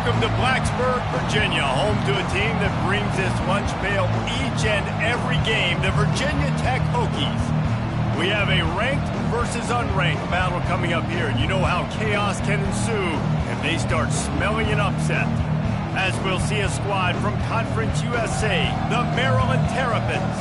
Welcome to Blacksburg, Virginia, home to a team that brings this lunch pail each and every game, the Virginia Tech Hokies. We have a ranked versus unranked battle coming up here, and you know how chaos can ensue if they start smelling an upset. As we'll see a squad from Conference USA, the Maryland Terrapins,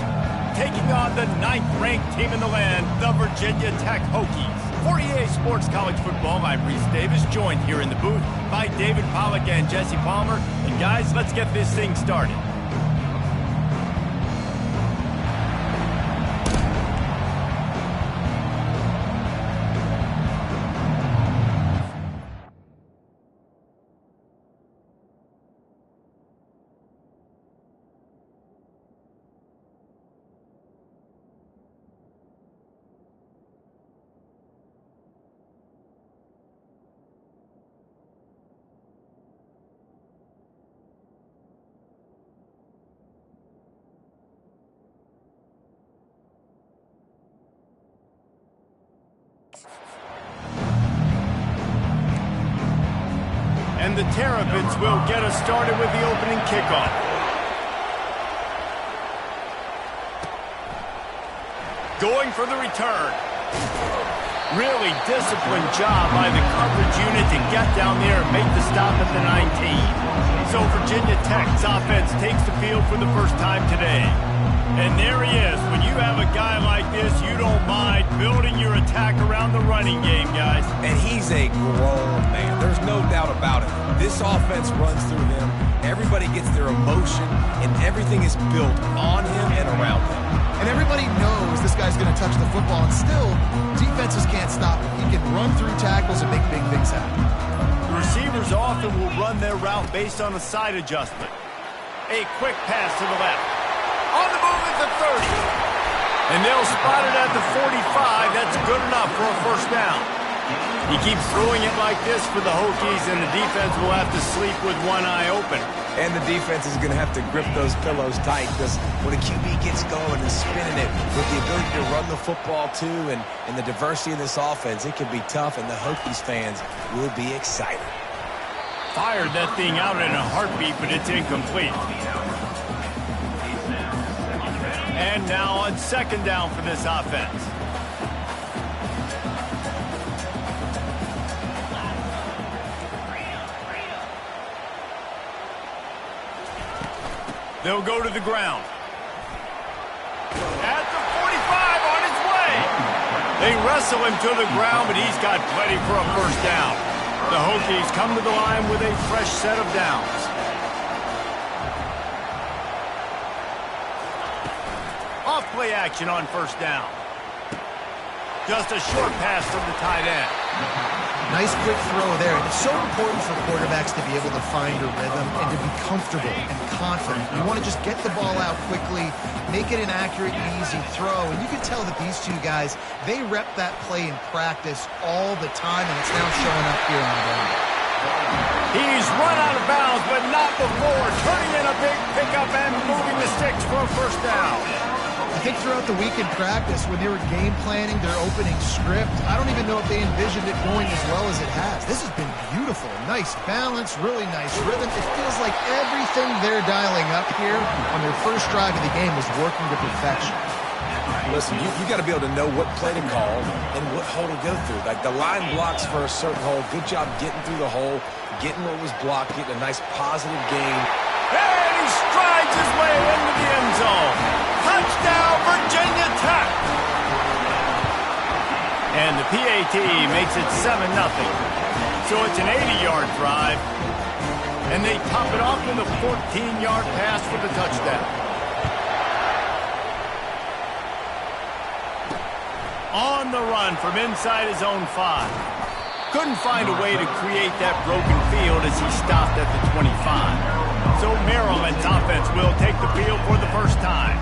taking on the 9th-ranked team in the land, the Virginia Tech Hokies. For EA Sports College Football, I'm Reese Davis, joined here in the booth by David Pollack and Jesse Palmer. And guys, let's get this thing started. And the Terrapins will get us started with the opening kickoff. Going for the return. Really disciplined job by the coverage unit to get down there and make the stop at the 19. So Virginia Tech's offense takes the field for the first time today. And there he is. When you have a guy like this, you don't mind building your attack around the running game, guys. And he's a grown man. There's no doubt about it. This offense runs through him. Everybody gets their emotion, and everything is built on him and around him. And everybody knows this guy's going to touch the football, and still, defenses can't stop him. He can run through tackles and make big things happen. The receivers often will run their route based on a side adjustment. A quick pass to the left. On the move at the 30. And they'll spot it at the 45. That's good enough for a first down. He keeps throwing it like this for the Hokies, and the defense will have to sleep with one eye open. And the defense is going to have to grip those pillows tight, because when a QB gets going and spinning it with the ability to run the football too, and the diversity of this offense, it can be tough, and the Hokies fans will be excited. Fired that thing out in a heartbeat, but it's incomplete. And now on second down for this offense. They'll go to the ground. At the 45 on his way. They wrestle him to the ground, but he's got plenty for a first down. The Hokies come to the line with a fresh set of downs. Off play action on first down. Just a short pass from the tight end. Nice quick throw there. It's so important for quarterbacks to be able to find a rhythm and to be comfortable and confident. You want to just get the ball out quickly, make it an accurate and easy throw. And you can tell that these two guys, they rep that play in practice all the time, and it's now showing up here on the ground. He's run out of bounds, but not before turning in a big pickup and moving the sticks for a first down. I think throughout the week in practice, when they were game planning their opening script, I don't even know if they envisioned it going as well as it has. This has been beautiful. Nice balance, really nice rhythm. It feels like everything they're dialing up here on their first drive of the game is working to perfection. Listen, you got to be able to know what play to call and what hole to go through. Like the line blocks for a certain hole. Good job getting through the hole, getting what was blocked, getting a nice positive gain. And he strides his way into the end zone. Touchdown, Virginia Tech. And the PAT makes it 7-0. So it's an 80-yard drive. And they top it off with a 14-yard pass for the touchdown. On the run from inside his own 5. Couldn't find a way to create that broken field as he stopped at the 25. So Maryland's offense will take the field for the first time.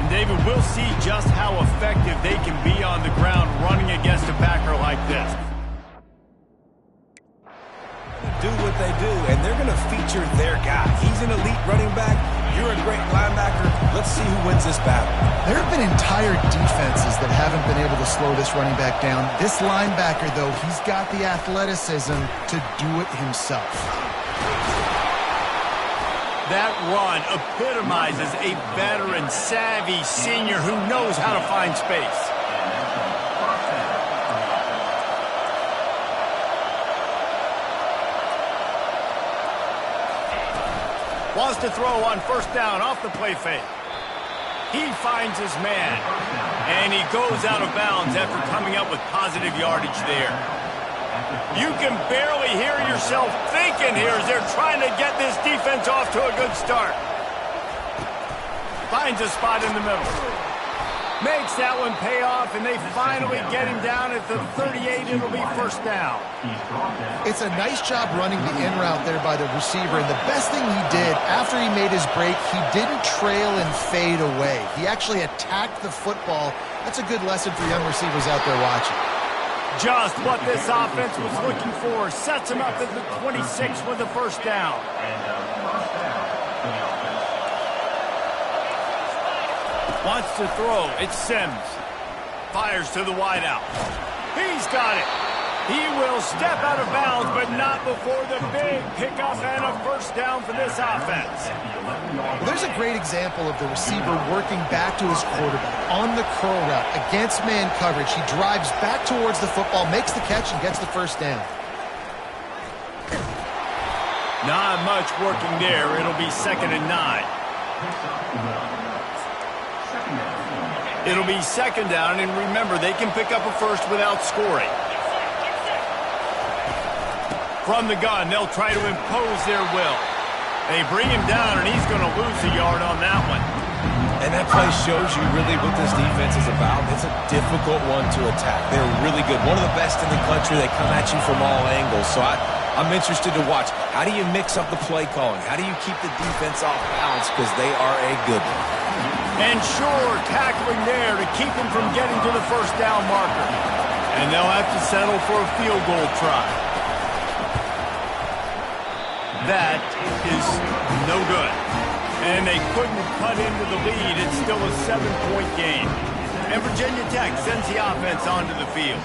And David, we'll see just how effective they can be on the ground running against a backer like this. Do what they do, and they're going to feature their guy. He's an elite running back. You're a great linebacker. Let's see who wins this battle. There have been entire defenses that haven't been able to slow this running back down. This linebacker, though, he's got the athleticism to do it himself. That run epitomizes a veteran, savvy senior who knows how to find space. Wants to throw on first down off the play fake. He finds his man, and he goes out of bounds after coming up with positive yardage there. You can barely hear yourself thinking here as they're trying to get this defense off to a good start. Finds a spot in the middle. Makes that one pay off, and they finally get him down at the 38. It'll be first down. It's a nice job running the in route there by the receiver, and the best thing he did after he made his break, he didn't trail and fade away. He actually attacked the football. That's a good lesson for young receivers out there watching. Just what this offense was looking for. Sets him up at the 26 with the first down. Wants to throw. It's Sims. Fires to the wideout. He's got it. He will step out of bounds, but not before the big pickup and a first down for this offense. Well, there's a great example of the receiver working back to his quarterback on the curl route against man coverage. He drives back towards the football, makes the catch, and gets the first down. Not much working there. It'll be 2nd and 9. It'll be 2nd down, and remember, they can pick up a first without scoring. From the gun, they'll try to impose their will. They bring him down, and he's going to lose a yard on that one. And that play shows you really what this defense is about. It's a difficult one to attack. They're really good. One of the best in the country. They come at you from all angles. So I'm interested to watch. How do you mix up the play calling? How do you keep the defense off balance? Because they are a good one. And sure, tackling there to keep him from getting to the first down marker. And they'll have to settle for a field goal try. That is no good. And they couldn't cut into the lead. It's still a 7-point game. And Virginia Tech sends the offense onto the field.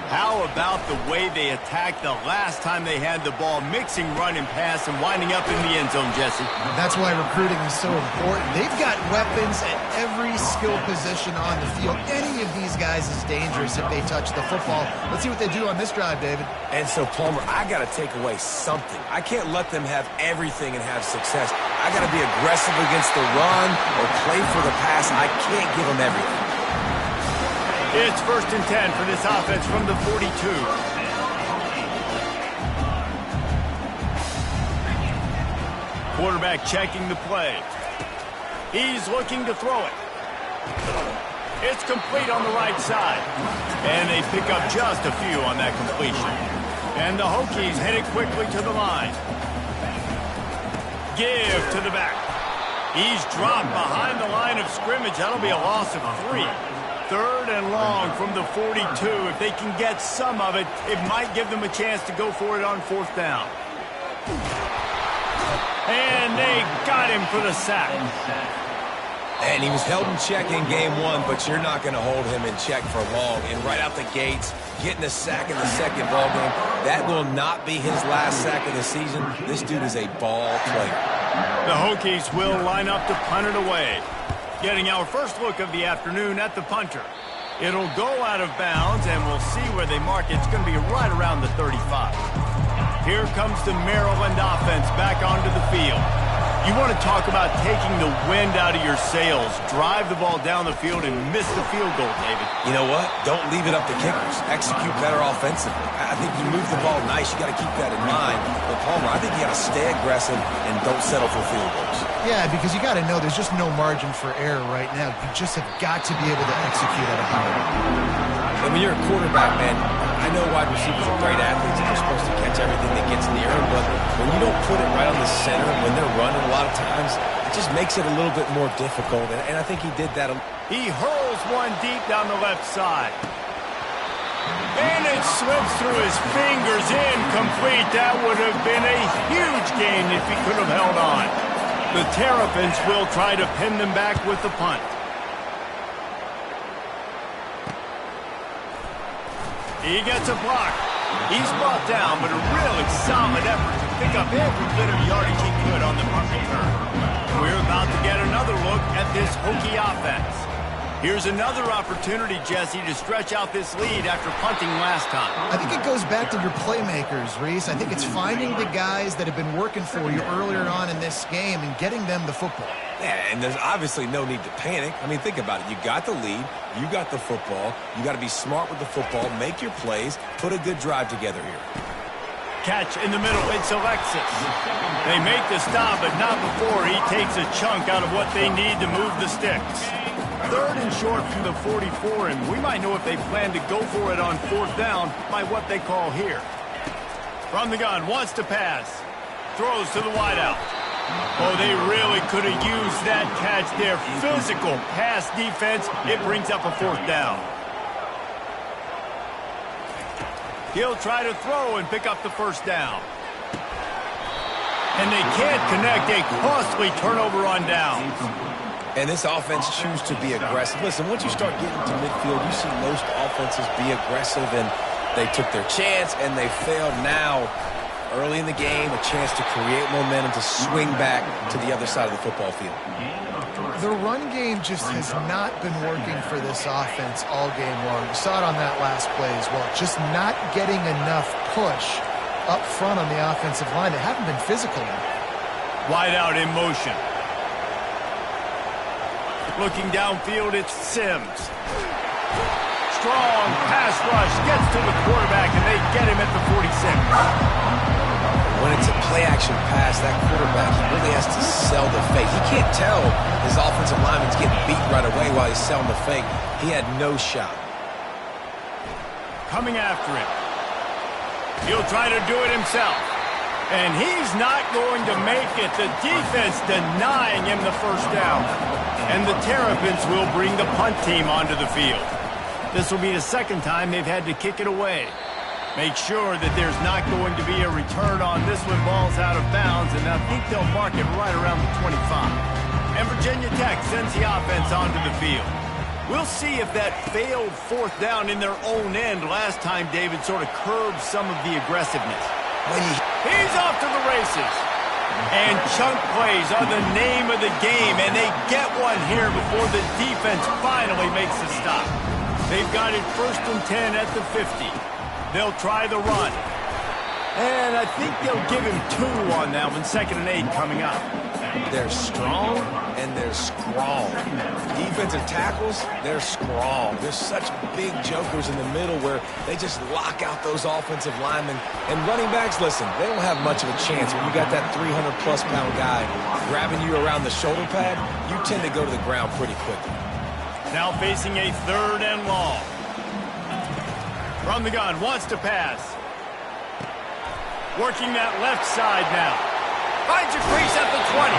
How about the way they attacked the last time they had the ball, mixing run and pass and winding up in the end zone, Jesse? That's why recruiting is so important. They've got weapons at every skill position on the field. Any of these guys is dangerous if they touch the football. Let's see what they do on this drive, David. And so, Palmer, I got to take away something. I can't let them have everything and have success. I got to be aggressive against the run or play for the pass. I can't give them everything. It's 1st and 10 for this offense from the 42. Quarterback checking the play. He's looking to throw it. It's complete on the right side. And they pick up just a few on that completion. And the Hokies head it quickly to the line. Give to the back. He's dropped behind the line of scrimmage. That'll be a loss of 3. 3rd and long from the 42. If they can get some of it, it might give them a chance to go for it on 4th down. And they got him for the sack. And he was held in check in game 1, but you're not going to hold him in check for long. And right out the gates, getting a sack in the 2nd ball game, that will not be his last sack of the season. This dude is a ball player. The Hokies will line up to punt it away. Getting our first look of the afternoon at the punter. It'll go out of bounds, and we'll see where they mark it. It's going to be right around the 35. Here comes the Maryland offense back onto the field. You want to talk about taking the wind out of your sails. Drive the ball down the field and miss the field goal, David. You know what? Don't leave it up to kickers. Execute better offensively. I think you move the ball nice. You got to keep that in mind. But, Palmer, I think you got to stay aggressive and don't settle for field goals. Yeah, because you got to know there's just no margin for error right now. You just have got to be able to execute at a high level. And when you're a quarterback, man, I know wide receivers are great athletes and they're supposed to catch everything that gets near them, but when you don't put it right on the center, when they're running a lot of times, it just makes it a little bit more difficult, and I think he did that. He hurls one deep down the left side. And it slips through his fingers, incomplete. That would have been a huge gain if he could have held on. The Terrapins will try to pin them back with the punt. He gets a block. He's brought down, but a really solid effort to pick up every bit of yardage he could on the punt return. We're about to get another look at this Hokie offense. Here's another opportunity, Jesse, to stretch out this lead after punting last time. I think it goes back to your playmakers, Reese. I think it's finding the guys that have been working for you earlier on in this game and getting them the football. Yeah, and there's obviously no need to panic. I mean, think about it. You got the lead. You got the football. You got to be smart with the football. Make your plays. Put a good drive together here. Catch in the middle. It's Alexis. They make the stop, but not before he takes a chunk out of what they need to move the sticks. 3rd and short from the 44, and we might know if they plan to go for it on 4th down by what they call here. From the gun, wants to pass. Throws to the wideout. Oh, they really could have used that catch there. Physical pass defense. It brings up a 4th down. He'll try to throw and pick up the 1st down. And they can't connect. A costly turnover on downs. And this offense chooses to be aggressive. Listen, once you start getting to midfield, you see most offenses be aggressive, and they took their chance, and they failed. Now, early in the game, a chance to create momentum to swing back to the other side of the football field. The run game just has not been working for this offense all game long. You saw it on that last play as well. Just not getting enough push up front on the offensive line. They haven't been physical enough. Wide out in motion. Looking downfield, it's Sims. Strong pass rush, gets to the quarterback, and they get him at the 46. When it's a play-action pass, that quarterback really has to sell the fake. He can't tell his offensive lineman's getting beat right away while he's selling the fake. He had no shot. Coming after him. He'll try to do it himself. And he's not going to make it. The defense denying him the 1st down. And the Terrapins will bring the punt team onto the field. This will be the 2nd time they've had to kick it away. Make sure that there's not going to be a return on this when ball's out of bounds, and I think they'll mark it right around the 25. And Virginia Tech sends the offense onto the field. We'll see if that failed 4th down in their own end last time, David, sort of curbed some of the aggressiveness. He's off to the races. And chunk plays are the name of the game, and they get one here before the defense finally makes a stop. They've got it 1st and 10 at the 50. They'll try the run. And I think they'll give him 2 on that one. 2nd and 8 coming up. They're strong and they're scrawl. Defensive tackles, they're scrawl. There's such big jokers in the middle where they just lock out those offensive linemen. And running backs, listen, they don't have much of a chance. When you got that 300-plus pound guy grabbing you around the shoulder pad, you tend to go to the ground pretty quickly. Now facing a 3rd and long. From the gun, wants to pass. Working that left side now. Finds a crease at the 20.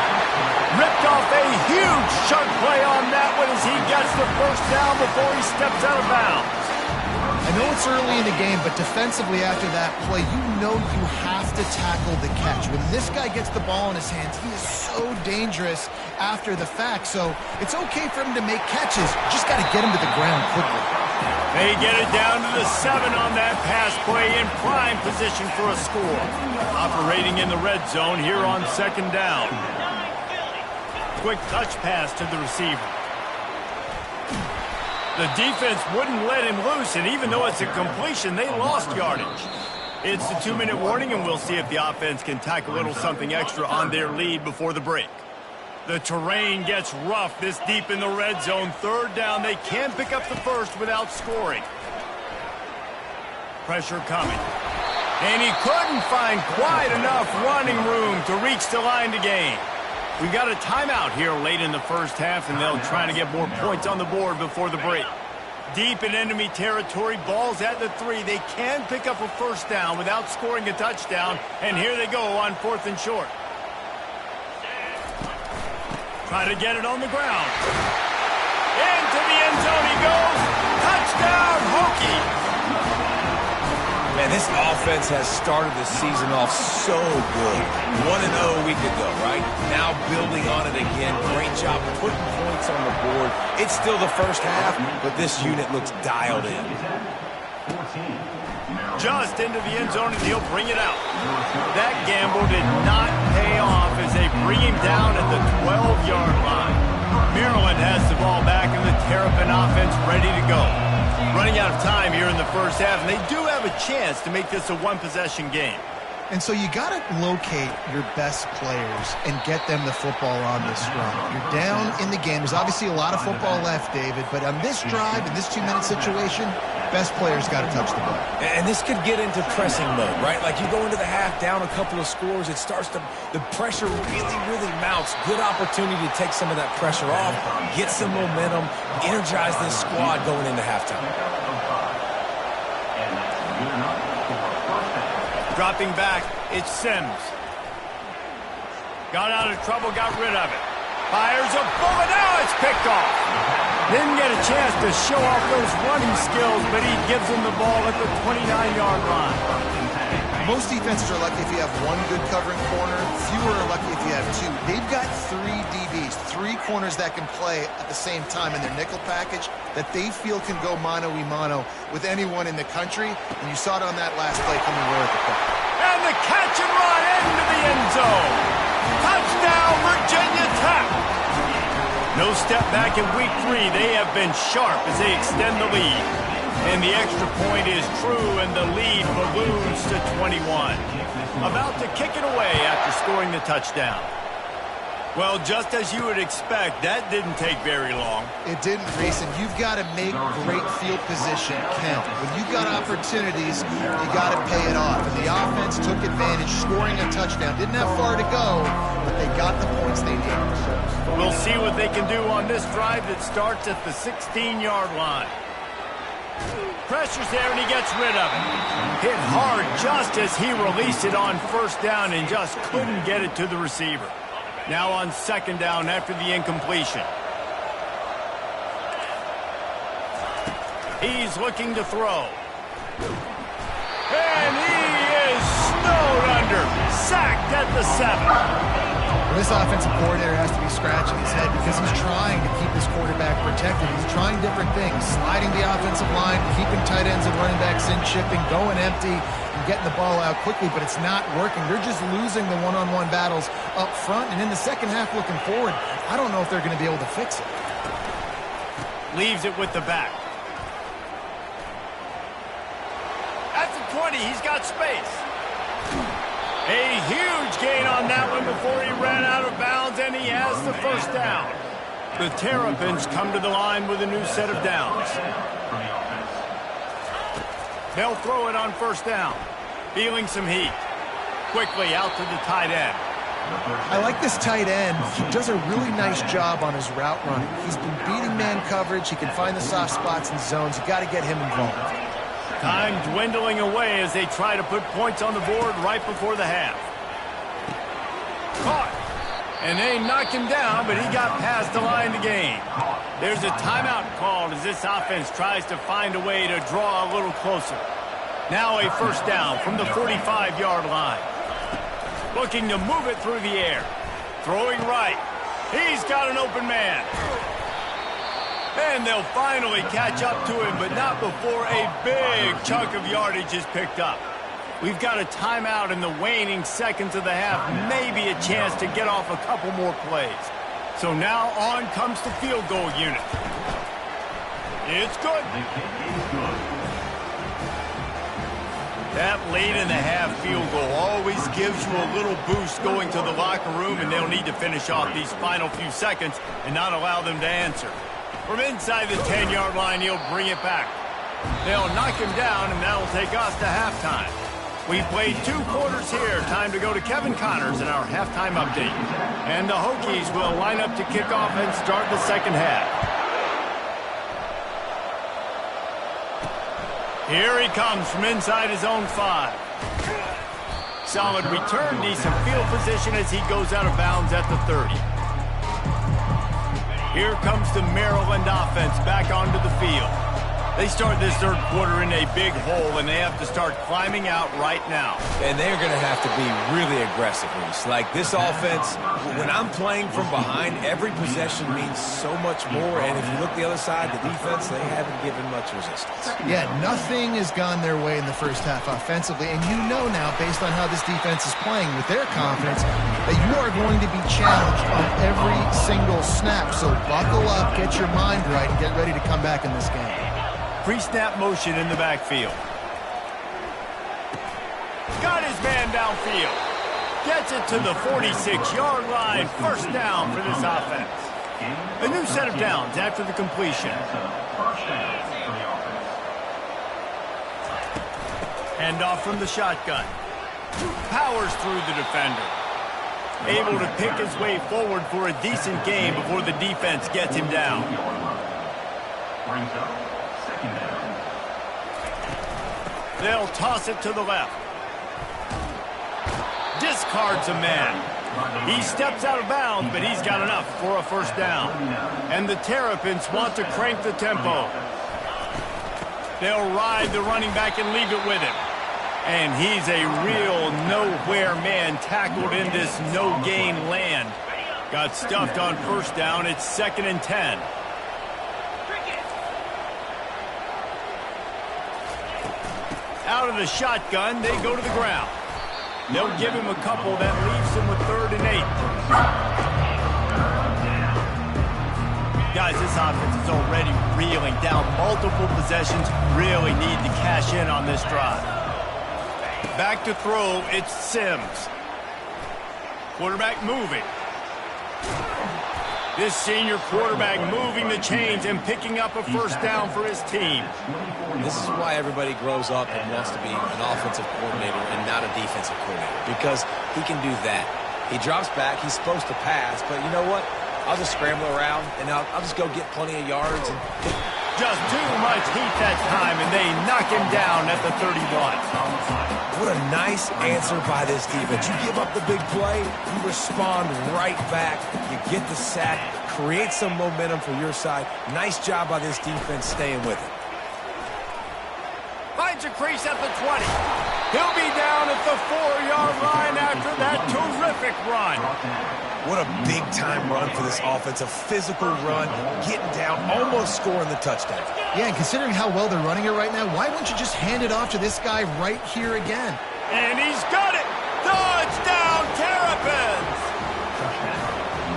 Ripped off a huge chunk play on that one as he gets the 1st down before he steps out of bounds. I know it's early in the game, but defensively after that play, you know you have to tackle the catch. When this guy gets the ball in his hands, he is so dangerous after the fact. So it's okay for him to make catches. Just got to get him to the ground quickly. They get it down to the 7 on that pass play in prime position for a score. Operating in the red zone here on 2nd down. Quick touch pass to the receiver. The defense wouldn't let him loose, and even though it's a completion, they lost yardage. It's the 2-minute warning, and we'll see if the offense can tack a little something extra on their lead before the break. The terrain gets rough this deep in the red zone. 3rd down, they can't pick up the 1st without scoring. Pressure coming. And he couldn't find quite enough running room to reach the line to gain. We've got a timeout here late in the 1st half, and they'll try to get more points on the board before the break. Deep in enemy territory, ball's at the 3. They can pick up a 1st down without scoring a touchdown, and here they go on 4th and short. Try to get it on the ground. Into the end zone he goes. Touchdown, Hokie! Man, this offense has started the season off so good. 1-0 a week ago, right? Now building on it again. Great job putting points on the board. It's still the 1st half, but this unit looks dialed in. Just into the end zone, and he'll bring it out. that gamble did not pay off as they bring him down at the 12-yard line. Maryland has the ball back and the Terrapin offense ready to go. Running out of time here in the first half, and they do have a chance to make this a one-possession game. And so you got to locate your best players and get them the football on this run. You're down in the game. There's obviously a lot of football left, David, but on this drive, in this 2-minute situation, best players got to touch the ball. And this could get into pressing mode, right? Like you go into the half down a couple of scores, it starts to, the pressure really mounts. Good opportunity to take some of that pressure off, get some momentum, energize this squad going into halftime. Dropping back, it's Sims. Got out of trouble, got rid of it. Fires a bullet, now it's picked off. Didn't get a chance to show off those running skills, but he gives them the ball at the 29-yard line. Most defenses are lucky if you have one good covering corner. Fewer are lucky if you have two. They've got 3 DBs, 3 corners that can play at the same time in their nickel package that they feel can go mano-a-mano with anyone in the country. And you saw it on that last play coming right at the play. And the catch and run into the end zone. Touchdown, Virginia Tech. No step back in week 3. They have been sharp as they extend the lead. And the extra point is true, and the lead balloons to 21. About to kick it away after scoring the touchdown. Well, just as you would expect, that didn't take very long. It didn't, Reese, and you've got to make great field position count. When you've got opportunities, you got to pay it off. And the offense took advantage, scoring a touchdown. Didn't have far to go, but they got the points they needed. We'll see what they can do on this drive that starts at the 16-yard line. Pressure's there, and he gets rid of it. Hit hard just as he released it on first down and just couldn't get it to the receiver. Now on second down after the incompletion. He's looking to throw. And he is snowed under. Sacked at the 7. This offensive coordinator has to be scratching his head because he's trying to keep his quarterback protected. He's trying different things, sliding the offensive line, keeping tight ends and running backs in, shifting, going empty, and getting the ball out quickly, but it's not working. They're just losing the one-on-one battles up front, and in the second half looking forward, I don't know if they're going to be able to fix it. Leaves it with the back. At the 20, he's got space. A huge gain on that one before he ran out of bounds, and he has the first down. The Terrapins come to the line with a new set of downs. They'll throw it on first down. Feeling some heat. Quickly out to the tight end. I like this tight end. He does a really nice job on his route running. He's been beating man coverage. He can find the soft spots and zones. You got to get him involved. Time dwindling away as they try to put points on the board right before the half. Caught. And they knock him down, but he got past the line to gain. There's a timeout called as this offense tries to find a way to draw a little closer. Now a first down from the 45-yard line. Looking to move it through the air. Throwing right. He's got an open man. And they'll finally catch up to him, but not before a big chunk of yardage is picked up. We've got a timeout in the waning seconds of the half, maybe a chance to get off a couple more plays. So now on comes the field goal unit. It's good. That late in the half field goal always gives you a little boost going to the locker room, and they'll need to finish off these final few seconds and not allow them to answer. From inside the 10-yard line, he'll bring it back. They'll knock him down, and that'll take us to halftime. We've played 2 quarters here. Time to go to Kevin Connors in our halftime update. And the Hokies will line up to kick off and start the second half. Here he comes from inside his own 5. Solid return, decent field position as he goes out of bounds at the 30. Here comes the Maryland offense back onto the field. They start this third quarter in a big hole, and they have to start climbing out right now. And they're going to have to be really aggressive, Reese. Like this offense, when I'm playing from behind, every possession means so much more. And if you look the other side, the defense, they haven't given much resistance. Yeah, nothing has gone their way in the first half offensively. And you know now, based on how this defense is playing with their confidence, that you are going to be challenged on every single snap. So buckle up, get your mind right, and get ready to come back in this game. Pre-snap motion in the backfield. Got his man downfield. Gets it to the 46-yard line. First down for this offense. A new set of downs after the completion. Handoff from the shotgun. Powers through the defender. Able to pick his way forward for a decent gain before the defense gets him down. They'll toss it to the left. Discards a man. He steps out of bounds, but he's got enough for a first down. And the Terrapins want to crank the tempo. They'll ride the running back and leave it with him. And he's a real nowhere man tackled in this no-gain land. Got stuffed on first down. It's 2nd and 10. Out of the shotgun, they go to the ground. They'll give him a couple that leaves him with 3rd and 8. Guys, this offense is already reeling down multiple possessions. Really need to cash in on this drive. Back to throw, it's Sims. Quarterback moving. This senior quarterback moving the chains and picking up a first down for his team. This is why everybody grows up and wants to be an offensive coordinator and not a defensive coordinator, because he can do that. He drops back, he's supposed to pass, but you know what? I'll just scramble around, and I'll just go get plenty of yards. And just too much heat that time, and they knock him down at the 31. What a nice answer by this defense. You give up the big play, you respond right back, you get the sack, create some momentum for your side. Nice job by this defense staying with it. Finds a crease at the 20. He'll be down at the 4-yard line after that terrific run. What a big-time run for this offense. A physical run, getting down, almost scoring the touchdown. Yeah, and considering how well they're running it right now, why wouldn't you just hand it off to this guy right here again? And he's got it! Touchdown, Terrapins!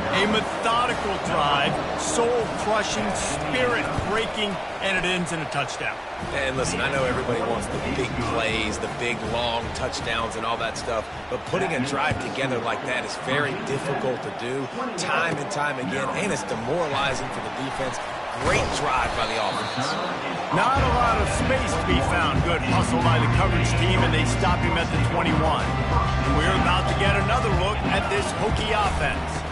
A methodical drive, soul-crushing, spirit-breaking, and it ends in a touchdown. And listen, I know everybody wants the big plays, the big, long touchdowns and all that stuff, but putting a drive together like that is very difficult to do time and time again, and it's demoralizing for the defense. Great drive by the offense. Not a lot of space to be found. Good hustle by the coverage team, and they stop him at the 21. We're about to get another look at this Hokie offense.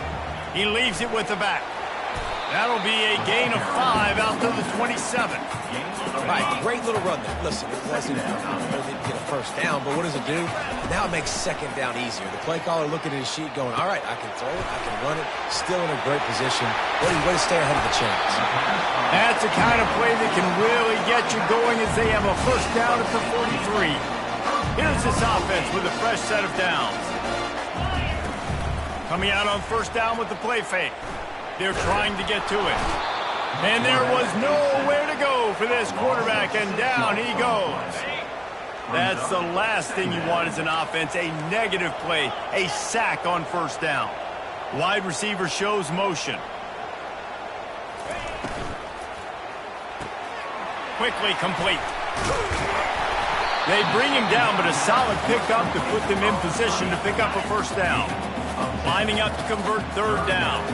He leaves it with the back. That'll be a gain of 5 out to the 27. Right, great little run there. Listen, it wasn't, didn't get a first down, but what does it do? Now it makes 2nd down easier. The play caller looking at his sheet going, all right, I can throw it, I can run it, still in a great position. Way to stay ahead of the chains. That's the kind of play that can really get you going as they have a first down at the 43. Here's this offense with a fresh set of downs. Coming out on first down with the play fake. They're trying to get to it. And there was nowhere to go for this quarterback, and down he goes. That's the last thing you want as an offense, a negative play, a sack on first down. Wide receiver shows motion. Quickly complete. They bring him down, but a solid pickup to put them in position to pick up a first down. Lining up to convert 3rd down.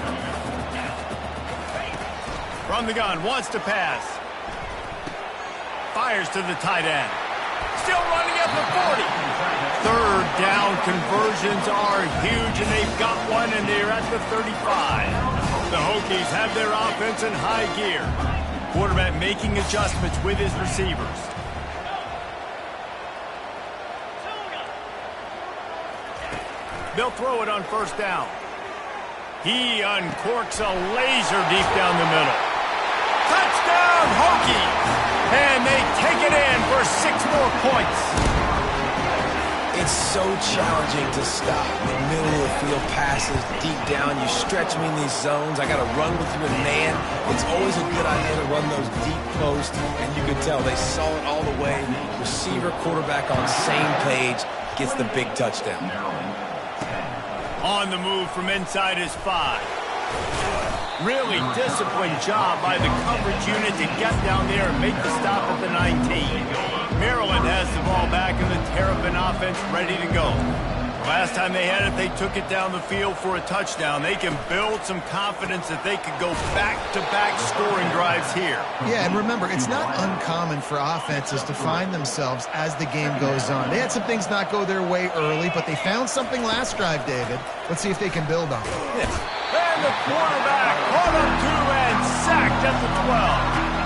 From the gun, wants to pass. Fires to the tight end. Still running at the 40. 3rd down conversions are huge, and they've got one, and they're at the 35. The Hokies have their offense in high gear. Quarterback making adjustments with his receivers. They'll throw it on first down. He uncorks a laser deep down the middle. Touchdown, Hokies! And they take it in for 6 more points. It's so challenging to stop. The middle of the field passes, deep down. You stretch me in these zones. I got to run with you in man. It's always a good idea to run those deep posts. And you can tell they saw it all the way. Receiver, quarterback on same page. Gets the big touchdown. On the move from inside his 5. Really disciplined job by the coverage unit to get down there and make the stop at the 19. Maryland has the ball back and the Terrapin offense ready to go. Last time they had it, they took it down the field for a touchdown. They can build some confidence that they could go back-to-back scoring drives here. Yeah, and remember, it's not uncommon for offenses to find themselves as the game goes on. They had some things not go their way early, but they found something last drive, David. Let's see if they can build on it. And the quarterback caught up to and sacked at the 12.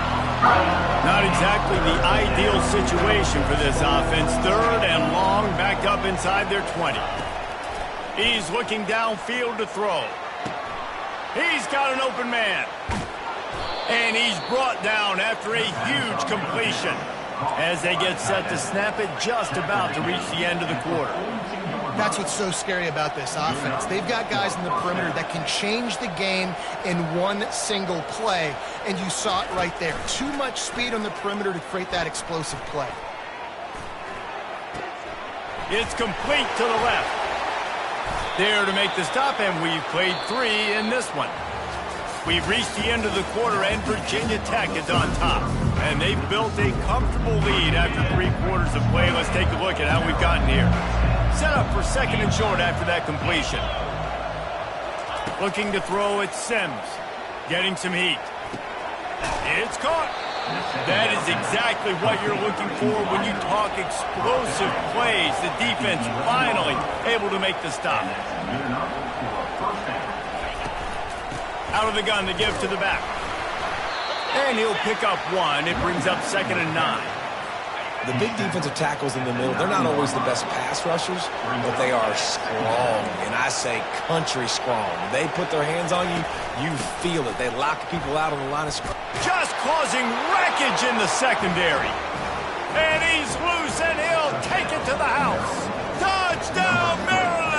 Not exactly the ideal situation for this offense. 3rd and long, backed up inside their 20. He's looking downfield to throw. He's got an open man. And he's brought down after a huge completion as they get set to snap it, just about to reach the end of the quarter. That's what's so scary about this offense. They've got guys in the perimeter that can change the game in one single play, and you saw it right there. Too much speed on the perimeter to create that explosive play. It's complete to the left. There to make the stop, and we've played 3 in this one. We've reached the end of the quarter, and Virginia Tech is on top. And they've built a comfortable lead after 3 quarters of play. Let's take a look at how we've gotten here. Set up for 2nd and short after that completion. Looking to throw at Sims. Getting some heat. It's caught. That is exactly what you're looking for when you talk explosive plays. The defense finally able to make the stop. Out of the gun to give to the back. And he'll pick up 1. It brings up 2nd and 9. The big defensive tackles in the middle, they're not always the best pass rushers, but they are strong, and I say country strong. When they put their hands on you, you feel it. They lock people out on the line of scrimmage. Just causing wreckage in the secondary. And he's loose, and he'll take it to the house. Touchdown, Maryland!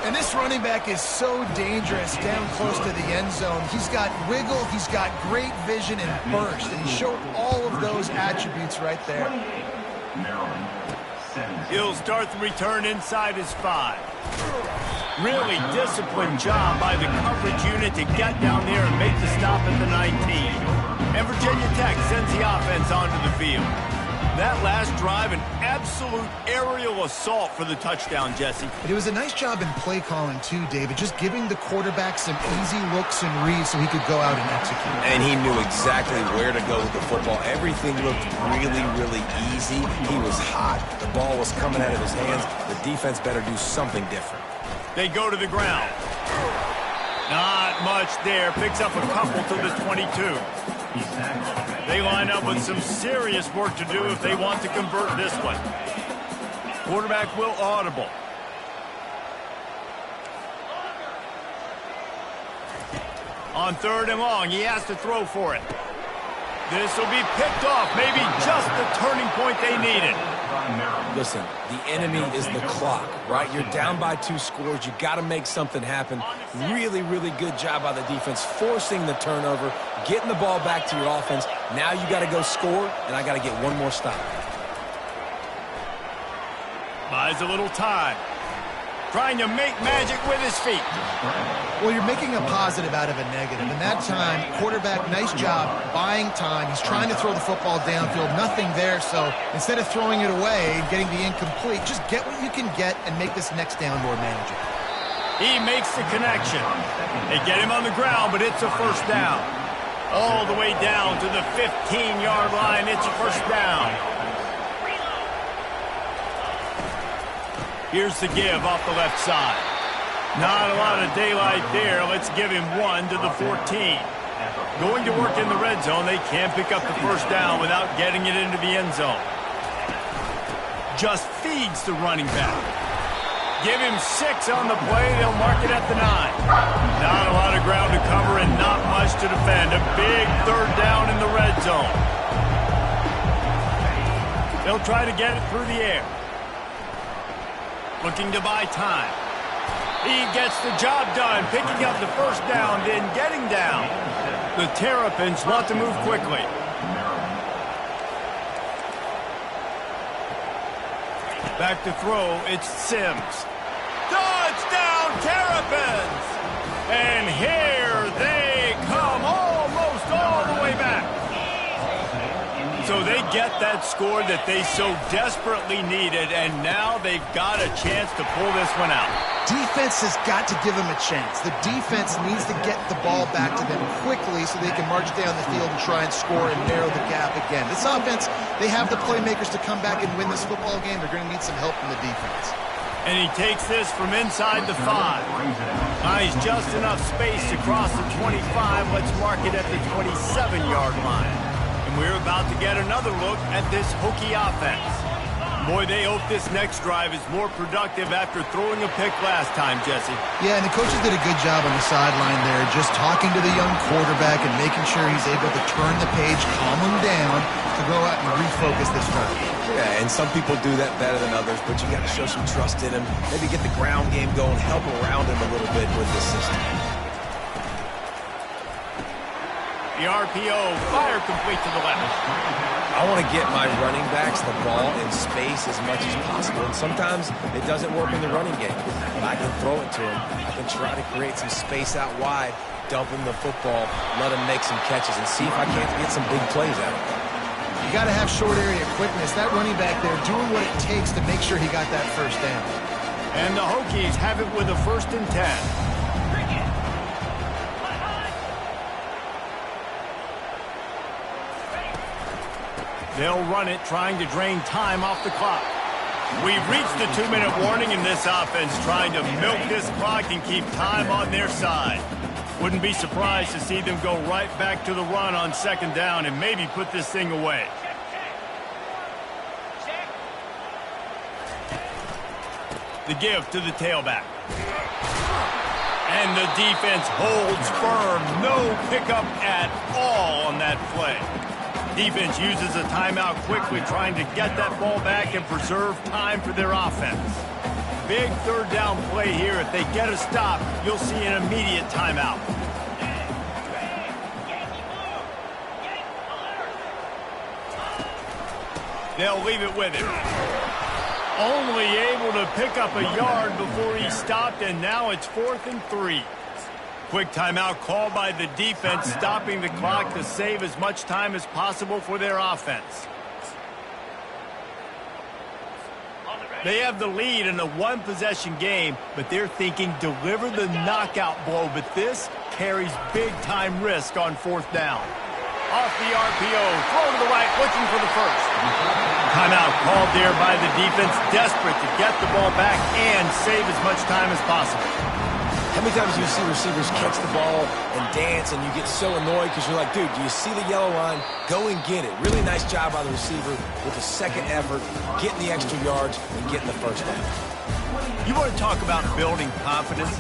And this running back is so dangerous down close to the end zone. He's got wiggle, he's got great vision and burst, and he showed all of those attributes right there. He'll start the return inside his 5. Really disciplined job by the coverage unit to get down there and make the stop at the 19. And Virginia Tech sends the offense onto the field. That last drive, an absolute aerial assault for the touchdown, Jesse. But it was a nice job in play calling, too, David, just giving the quarterback some easy looks and reads so he could go out and execute. And he knew exactly where to go with the football. Everything looked really, really easy. He was hot. The ball was coming out of his hands. The defense better do something different. They go to the ground. Not much there. Picks up a couple to the 22. They line up with some serious work to do if they want to convert this one. Quarterback will audible. On 3rd and long, he has to throw for it. This will be picked off. Maybe just the turning point they needed. Listen, the enemy is the clock, right? You're down by 2 scores. You got to make something happen. Really, really good job by the defense, forcing the turnover, getting the ball back to your offense. Now you got to go score, and I got to get one more stop. Buys a little time. Trying to make magic with his feet. Well, you're making a positive out of a negative. And that time, quarterback, nice job, buying time. He's trying to throw the football downfield. Nothing there, so instead of throwing it away and getting the incomplete, just get what you can get and make this next down more manageable. He makes the connection. They get him on the ground, but it's a first down. All the way down to the 15-yard line. It's a first down. Here's the give off the left side. Not a lot of daylight there. Let's give him 1 to the 14. Going to work in the red zone. They can't pick up the first down without getting it into the end zone. Just feeds the running back. Give him 6 on the play. They'll mark it at the 9. Not a lot of ground to cover and not much to defend. A big 3rd down in the red zone. They'll try to get it through the air. Looking to buy time. He gets the job done, picking up the 1st down, then getting down. The Terrapins want to move quickly. Back to throw, it's Sims. Touchdown, Terrapins! And here they come, almost all the way back. So they get that score that they so desperately needed, and now they've got a chance to pull this one out. Defense has got to give them a chance. The defense needs to get the ball back to them quickly so they can march down the field and try and score and narrow the gap again. This offense, they have the playmakers to come back and win this football game. They're going to need some help from the defense. And he takes this from inside the 5. Buys just enough space to cross the 25. Let's mark it at the 27-yard line. And we're about to get another look at this Hokie offense. Boy, they hope this next drive is more productive after throwing a pick last time, Jesse. Yeah, and the coaches did a good job on the sideline there, just talking to the young quarterback and making sure he's able to turn the page, calm him down, to go out and refocus this drive. Yeah, and some people do that better than others, but you got to show some trust in him. Maybe get the ground game going, help around him a little bit with this system. The RPO, fire complete to the left. I want to get my running backs the ball in space as much as possible, and sometimes it doesn't work in the running game. But I can throw it to him. I can try to create some space out wide, dump him the football, let him make some catches, and see if I can't get some big plays out of him. You got to have short area quickness. That running back there doing what it takes to make sure he got that 1st down. And the Hokies have it with a 1st and 10. They'll run it, trying to drain time off the clock. We've reached the 2-minute warning in this offense, trying to milk this clock and keep time on their side. Wouldn't be surprised to see them go right back to the run on 2nd down and maybe put this thing away. The give to the tailback. And the defense holds firm. No pickup at all on that play. Defense uses a timeout quickly, trying to get that ball back and preserve time for their offense. Big 3rd down play here. If they get a stop, you'll see an immediate timeout. They'll leave it with him. Only able to pick up a yard before he stopped, and now it's 4th and 3. Quick timeout called by the defense, stopping the clock to save as much time as possible for their offense. They have the lead in a 1-possession game, but they're thinking deliver the knockout blow, but this carries big-time risk on 4th down. Off the RPO, throw to the right, looking for the 1st. Timeout called there by the defense, desperate to get the ball back and save as much time as possible. How many times do you see receivers catch the ball and dance and you get so annoyed because you're like, dude, do you see the yellow line? Go and get it. Really nice job by the receiver with the 2nd effort, getting the extra yards and getting the 1st down. You want to talk about building confidence?